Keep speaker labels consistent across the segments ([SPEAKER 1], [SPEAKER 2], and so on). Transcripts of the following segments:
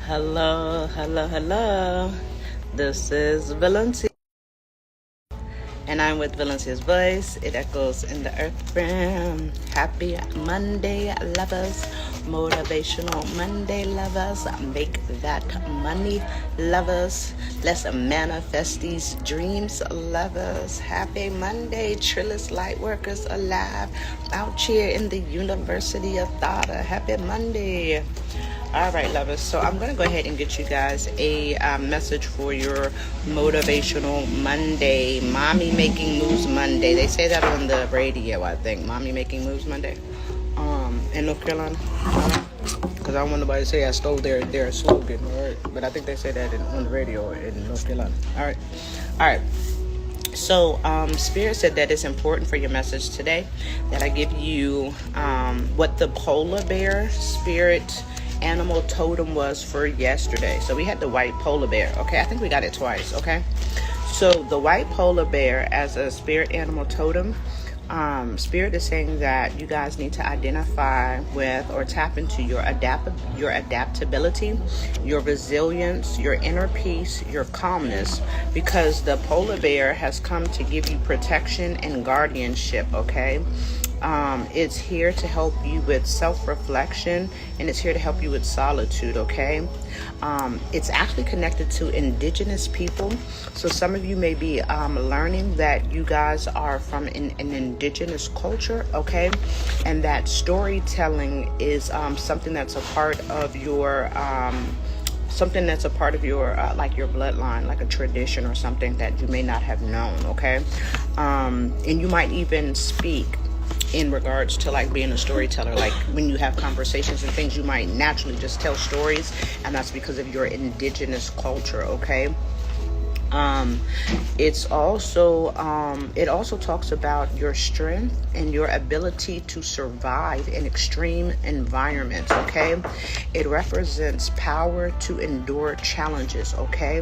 [SPEAKER 1] Hello, hello, hello. This is Valencia, and I'm with Valencia's voice. It echoes in the earth realm. Happy Monday, lovers. Motivational Monday, lovers. Make that money, lovers. Let's manifest these dreams, lovers. Happy Monday, Trillis Lightworkers alive out here in the University of Thada. Happy Monday. All right, lovers. So I'm going to go ahead and get you guys a message for your Motivational Monday. Mommy Making Moves Monday. They say that on the radio, I think. Mommy Making Moves Monday. In North Carolina. Because I don't want nobody to say I stole their slogan. All right. But I think they say that on the radio in North Carolina. All right. All right. So, Spirit said that it's important for your message today that I give you what the polar bear spirit animal totem was for yesterday. So we had the white polar bear. Okay, I think we got it twice. Okay, so the white polar bear as a spirit animal totem, Spirit is saying that you guys need to identify with or tap into your adaptability, your resilience, your inner peace, your calmness, because the polar bear has come to give you protection and guardianship. Okay, it's here to help you with self-reflection, and it's here to help you with solitude. Okay, it's actually connected to indigenous people. So some of you may be learning that you guys are from an indigenous culture. Okay, and that storytelling is something that's a part of your like your bloodline, like a tradition or something that you may not have known. Okay, and you might even speak in regards to like being a storyteller. Like when you have conversations and things, you might naturally just tell stories, and that's because of your indigenous culture. Okay, it also talks about your strength and your ability to survive in extreme environments. Okay, it represents power to endure challenges. Okay,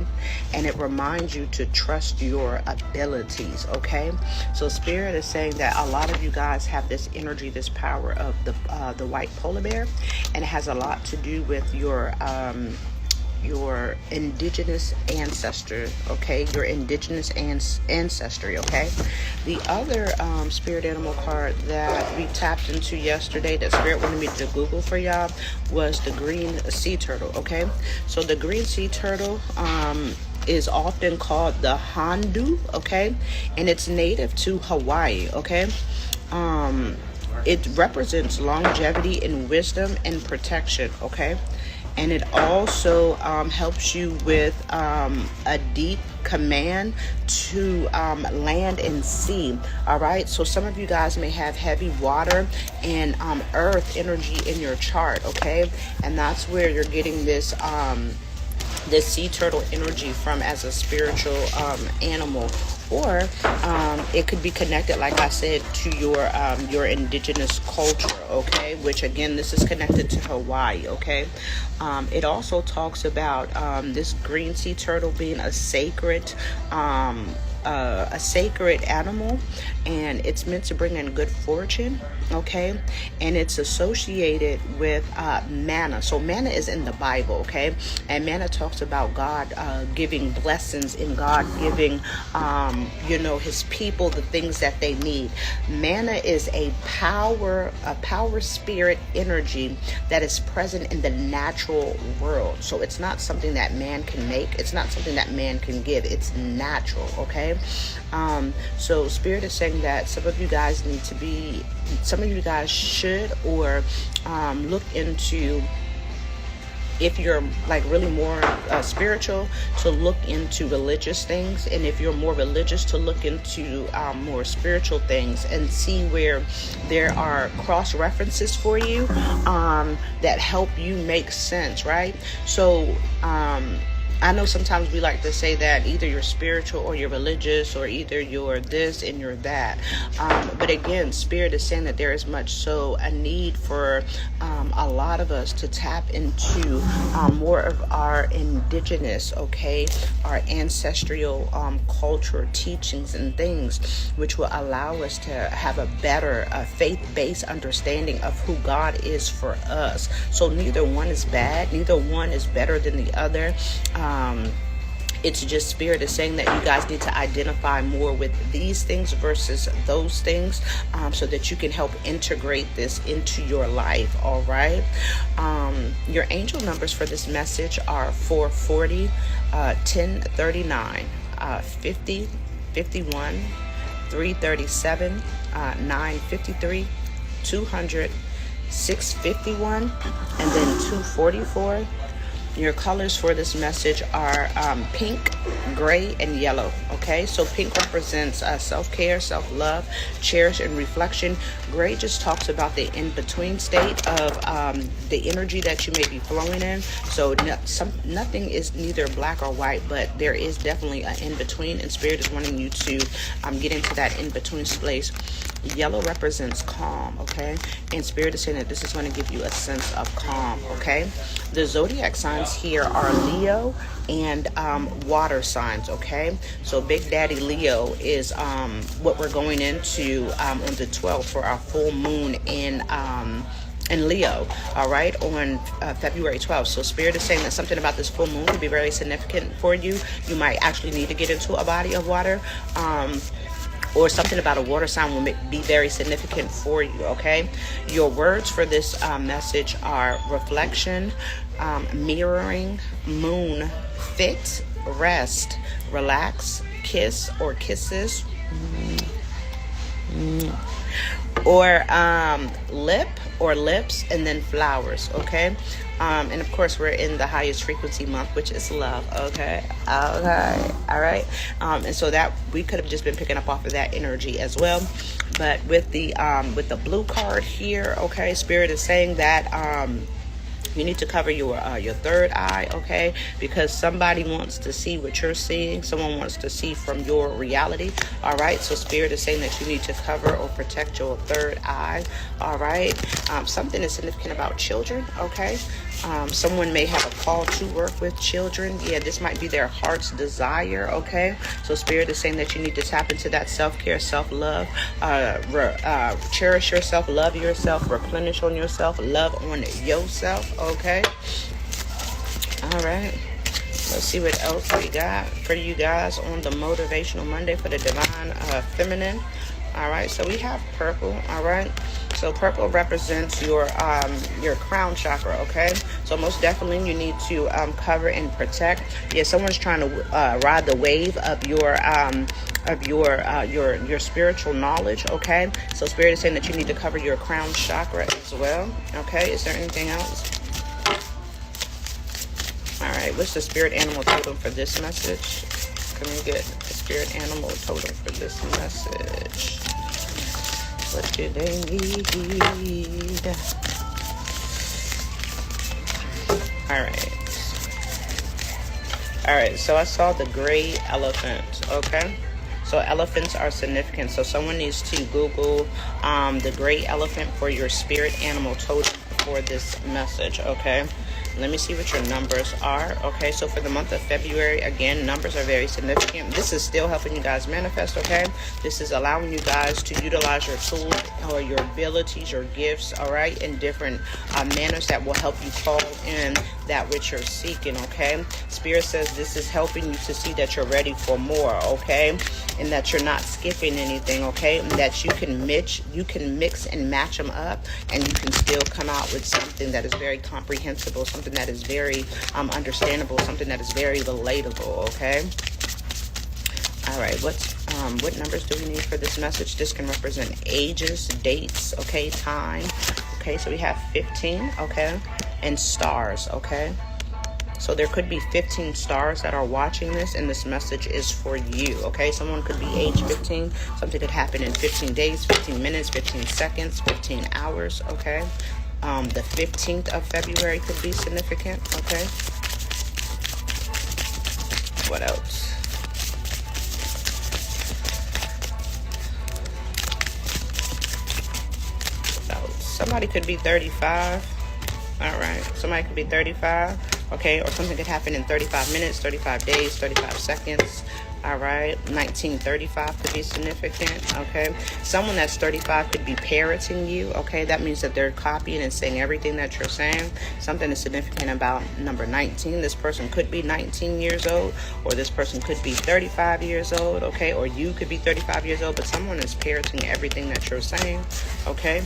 [SPEAKER 1] and it reminds you to trust your abilities. Okay, so Spirit is saying that a lot of you guys have this energy, this power of the white polar bear, and it has a lot to do with your indigenous ancestors. Okay, your indigenous ancestry. Okay, the other spirit animal card that we tapped into yesterday that Spirit wanted me to Google for y'all was the green sea turtle. Okay, so the green sea turtle is often called the Hondu. Okay, and it's native to Hawaii. Okay, it represents longevity and wisdom and protection. Okay, and it also helps you with a deep command to land and sea. All right, so some of you guys may have heavy water and earth energy in your chart. Okay, and that's where you're getting this sea turtle energy from as a spiritual animal. Or it could be connected, like I said, to your indigenous culture. Okay, which again, this is connected to Hawaii. Okay, it also talks about this green sea turtle being a sacred animal, and it's meant to bring in good fortune. Okay, and it's associated with manna. So manna is in the Bible. Okay, and manna talks about God giving blessings and God giving his people the things that they need. Manna is a power spirit energy that is present in the natural world. So it's not something that man can make. It's not something that man can give. It's natural. Okay, so Spirit is saying that some of you guys should or look into, if you're like really more spiritual, to look into religious things, and if you're more religious, to look into more spiritual things and see where there are cross references for you that help you make sense. Right, so I know sometimes we like to say that either you're spiritual or you're religious, or either you're this and you're that. But again, Spirit is saying that there is much so a need for a lot of us to tap into more of our indigenous, okay, our ancestral culture, teachings and things, which will allow us to have a better faith-based understanding of who God is for us. So neither one is bad, neither one is better than the other. It's just Spirit is saying that you guys need to identify more with these things versus those things, so that you can help integrate this into your life. All right. Your angel numbers for this message are 440, 1039, 50, 51, 337, 953, 200, 651, and then 244. Your colors for this message are pink, gray, and yellow. Okay, so pink represents self-care, self-love, cherish, and reflection. Gray just talks about the in-between state of the energy that you may be flowing in. So nothing is neither black or white, but there is definitely an in-between, and Spirit is wanting you to get into that in-between space. Yellow represents calm, okay? And Spirit is saying that this is going to give you a sense of calm, okay? The zodiac signs here are Leo and water signs, okay? So Big Daddy Leo is what we're going into on the 12th for our full moon in Leo, all right, on February 12th. So Spirit is saying that something about this full moon could be very significant for you. You might actually need to get into a body of water, or something about a water sign will be very significant for you, okay? Your words for this message are reflection, mirroring, moon, fit, rest, relax, kiss or kisses, or lip or lips, and then flowers, okay? And of course, we're in the highest frequency month, which is love, okay? Okay, all right? And so that we could have just been picking up off of that energy as well. But with the blue card here, okay, Spirit is saying that you need to cover your third eye, okay? Because somebody wants to see what you're seeing. Someone wants to see from your reality, all right? So Spirit is saying that you need to cover or protect your third eye, all right? Something is significant about children, okay? Someone may have a call to work with children. Yeah, this might be their heart's desire, okay? So Spirit is saying that you need to tap into that self-care, self-love, cherish yourself, love yourself, replenish on yourself, love on yourself, okay? All right. Let's see what else we got for you guys on the Motivational Monday for the Divine Feminine. All right, so we have purple, all right? So purple represents your crown chakra, okay? So most definitely you need to cover and protect. Yeah, someone's trying to ride the wave of your spiritual knowledge, okay? So Spirit is saying that you need to cover your crown chakra as well, okay? Is there anything else? All right, what's the spirit animal totem for this message? Can we get the spirit animal totem for this message? What do they need? All right, so I saw the gray elephant, okay? So elephants are significant. So someone needs to Google the gray elephant for your spirit animal totem for this message, okay? Let me see what your numbers are. Okay, so for the month of February, again, numbers are very significant. This is still helping you guys manifest, okay? This is allowing you guys to utilize your tools or your abilities, your gifts, all right, in different manners that will help you call in that which you're seeking, okay? Spirit says this is helping you to see that you're ready for more, okay? And that you're not skipping anything, okay? And that you can mix and match them up, and you can still come out with something that is very comprehensible, something that is very understandable, something that is very relatable, okay? All right, what numbers do we need for this message? This can represent ages, dates, okay, time. Okay, so we have 15, okay, and stars, okay? So there could be 15 stars that are watching this, and this message is for you, okay? Someone could be age 15. Something could happen in 15 days, 15 minutes, 15 seconds, 15 hours, okay? The 15th of February could be significant, okay? What else? Somebody could be 35. All right. Somebody could be 35. Okay. Or something could happen in 35 minutes, 35 days, 35 seconds. All right. 1935 could be significant. Okay. Someone that's 35 could be parroting you. Okay. That means that they're copying and saying everything that you're saying. Something is significant about number 19. This person could be 19 years old, or this person could be 35 years old. Okay. Or you could be 35 years old, but someone is parroting everything that you're saying. Okay.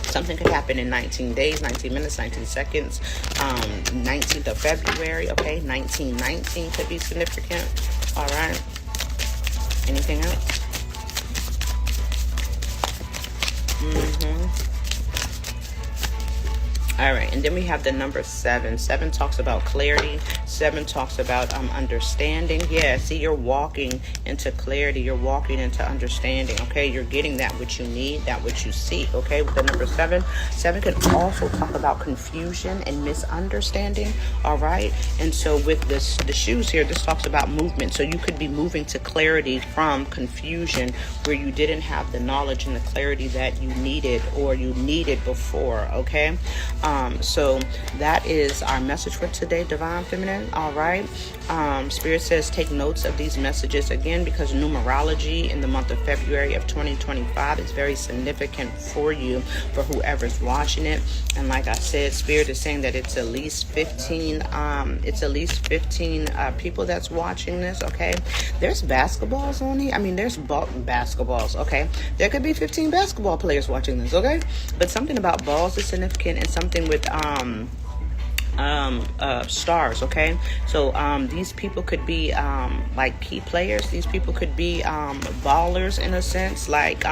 [SPEAKER 1] Something could happen in 19 days, 19 minutes, 19 seconds, 19th of February, okay? 1919 could be significant, all right? Anything else? All right, and then we have the number 7. 7 talks about clarity. 7 talks about understanding. Yeah, see, you're walking into clarity. You're walking into understanding, okay? You're getting that which you need, that which you seek, okay? With the number 7. 7 can also talk about confusion and misunderstanding, all right? And so with the shoes here, this talks about movement. So you could be moving to clarity from confusion where you didn't have the knowledge and the clarity that you needed or you needed before, okay? So that is our message for today, Divine Feminine. All right. Spirit says take notes of these messages again, because numerology in the month of February of 2025 is very significant for you, for whoever's watching it. And like I said, Spirit is saying that it's at least 15. It's at least 15 people that's watching this. Okay. There's basketballs on here. I mean, there's basketballs. Okay. There could be 15 basketball players watching this. Okay. But something about balls is significant, and something with stars. Okay, so these people could be like key players. These people could be ballers in a sense, like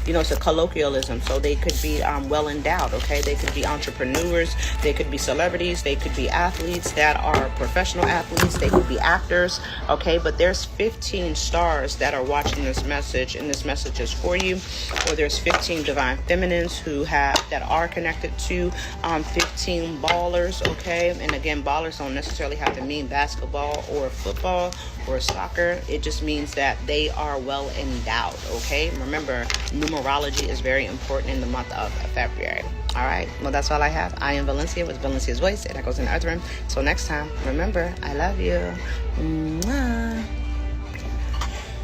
[SPEAKER 1] it's a colloquialism, so they could be well endowed. Okay, they could be entrepreneurs, they could be celebrities, they could be athletes that are professional athletes, they could be actors. Okay, but there's 15 stars that are watching this message, and this message is for you. Or there's 15 divine feminines that are connected to 15 ballers. Okay, and again, ballers don't necessarily have to mean basketball or football or soccer. It just means that they are well endowed. Okay, remember, numerology is very important in the month of February. All right, well, that's all I have. I am Valencia with Valencia's Voice. It echoes in the earth realm. Till next time, remember, I love you. Mwah.